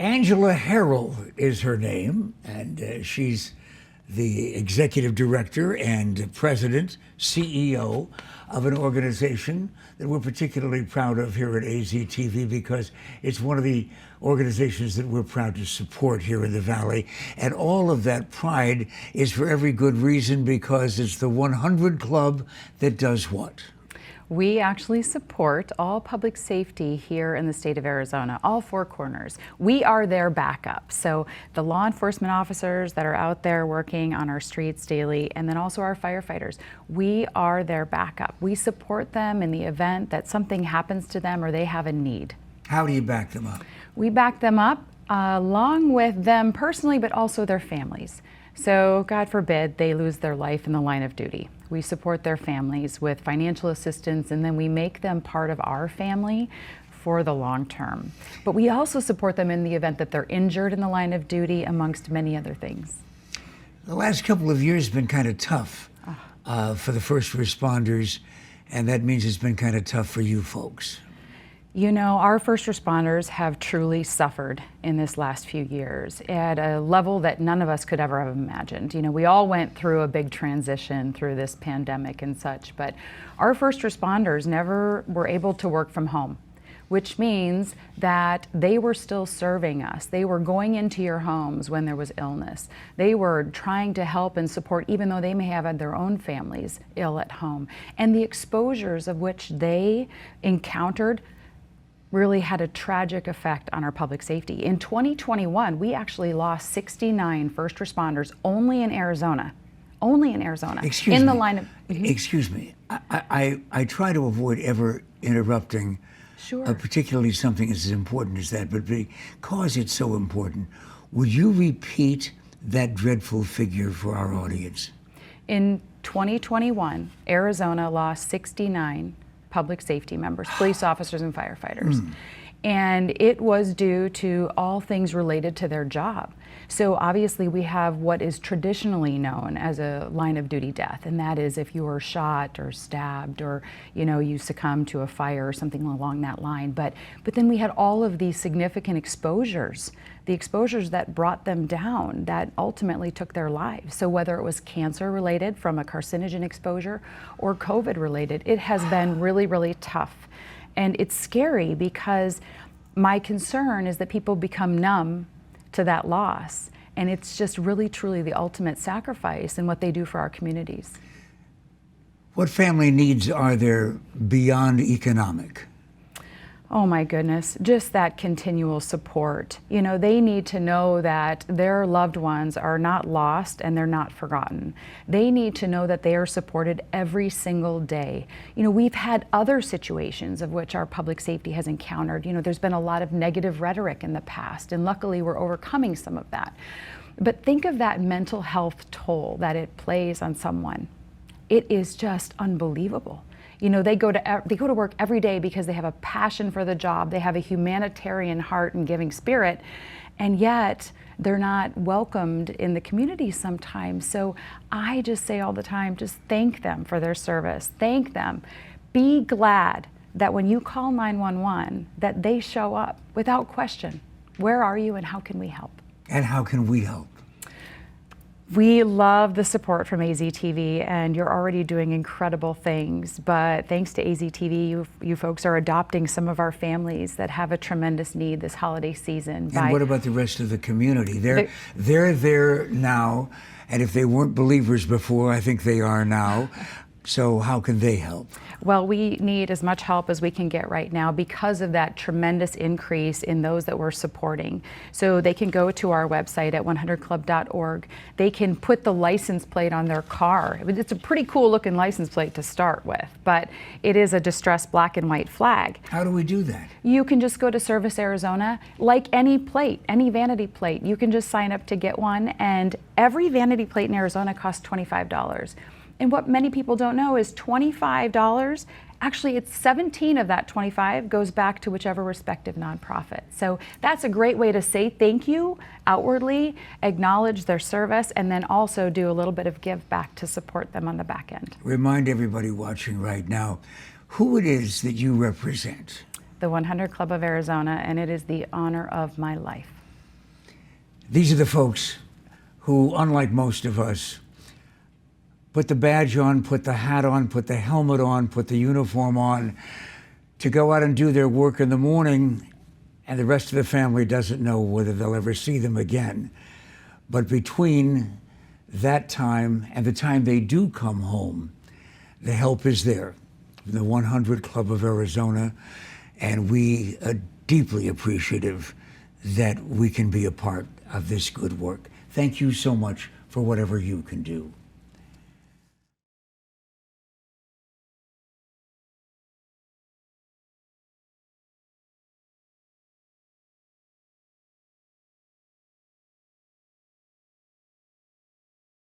Angela Harrell is her name, and she's the executive director and president, CEO of an organization that we're particularly proud of here at AZTV because it's one of the organizations that we're proud to support here in the Valley. And all of that pride is for every good reason because it's the 100 Club that does what? We actually support all public safety here in the state of Arizona, all four corners. We are their backup. So the law enforcement officers that are out there working on our streets daily, and then also our firefighters, we are their backup. We support them in the event that something happens to them or they have a need. How do you back them up? We back them up along with them personally, but also their families. So God forbid they lose their life in the line of duty. We support their families with financial assistance, and then we make them part of our family for the long term. But we also support them in the event that they're injured in the line of duty, amongst many other things. The last couple of years have been kind of tough for the first responders, and that means it's been kind of tough for you folks. You know, our first responders have truly suffered in this last few years at a level that none of us could ever have imagined. You know, we all went through a big transition through this pandemic and such, but our first responders never were able to work from home, which means that they were still serving us. They were going into your homes when there was illness. They were trying to help and support, even though they may have had their own families ill at home. And the exposures of which they encountered really had a tragic effect on our public safety. In 2021, we actually lost 69 first responders only in Arizona. Only in Arizona. Excuse me. The line of... Excuse me. I try to avoid ever interrupting, Sure. Particularly something as important as that, but because it's so important, would you repeat that dreadful figure for our audience? In 2021, Arizona lost 69 public safety members, police officers and firefighters. And it was due to all things related to their job. So obviously we have what is traditionally known as a line of duty death, and that is if you were shot or stabbed or, you know, you succumb to a fire or something along that line. But then we had all of these significant exposures, the exposures that brought them down, that ultimately took their lives. So whether it was cancer related from a carcinogen exposure or COVID related, it has been really, really tough. And it's scary because my concern is that people become numb to that loss. And it's just really, truly the ultimate sacrifice in what they do for our communities. What family needs are there beyond economic? Oh my goodness, just that continual support. You know, they need to know that their loved ones are not lost and they're not forgotten. They need to know that they are supported every single day. You know, we've had other situations of which our public safety has encountered. You know, there's been a lot of negative rhetoric in the past, and luckily we're overcoming some of that. But think of that mental health toll that it plays on someone. It is just unbelievable. You know, they go to work every day because they have a passion for the job. They have a humanitarian heart and giving spirit, and yet they're not welcomed in the community sometimes. So I just say all the time, just thank them for their service. Thank them. Be glad that when you call 911, that they show up without question. Where are you and how can we help? And how can we help? We love the support from AZTV, and you're already doing incredible things. But thanks to AZTV, you folks are adopting some of our families that have a tremendous need this holiday season. And what about the rest of the community? They're there now, and if they weren't believers before, I think they are now. So how can they help? Well, we need as much help as we can get right now because of that tremendous increase in those that we're supporting. So they can go to our website at 100club.org. They can put the license plate on their car. It's a pretty cool looking license plate to start with, but it is a distressed black and white flag. How do we do that? You can just go to Service Arizona, like any plate, any vanity plate. You can just sign up to get one, and every vanity plate in Arizona costs $25. And what many people don't know is $25, actually it's 17 of that 25 goes back to whichever respective nonprofit. So that's a great way to say thank you outwardly, acknowledge their service, and then also do a little bit of give back to support them on the back end. Remind everybody watching right now who it is that you represent. The 100 Club of Arizona, and it is the honor of my life. These are the folks who, unlike most of us, put the badge on, put the hat on, put the helmet on, put the uniform on to go out and do their work in the morning, and the rest of the family doesn't know whether they'll ever see them again. But between that time and the time they do come home, the help is there. The 100 Club of Arizona, and we are deeply appreciative that we can be a part of this good work. Thank you so much for whatever you can do.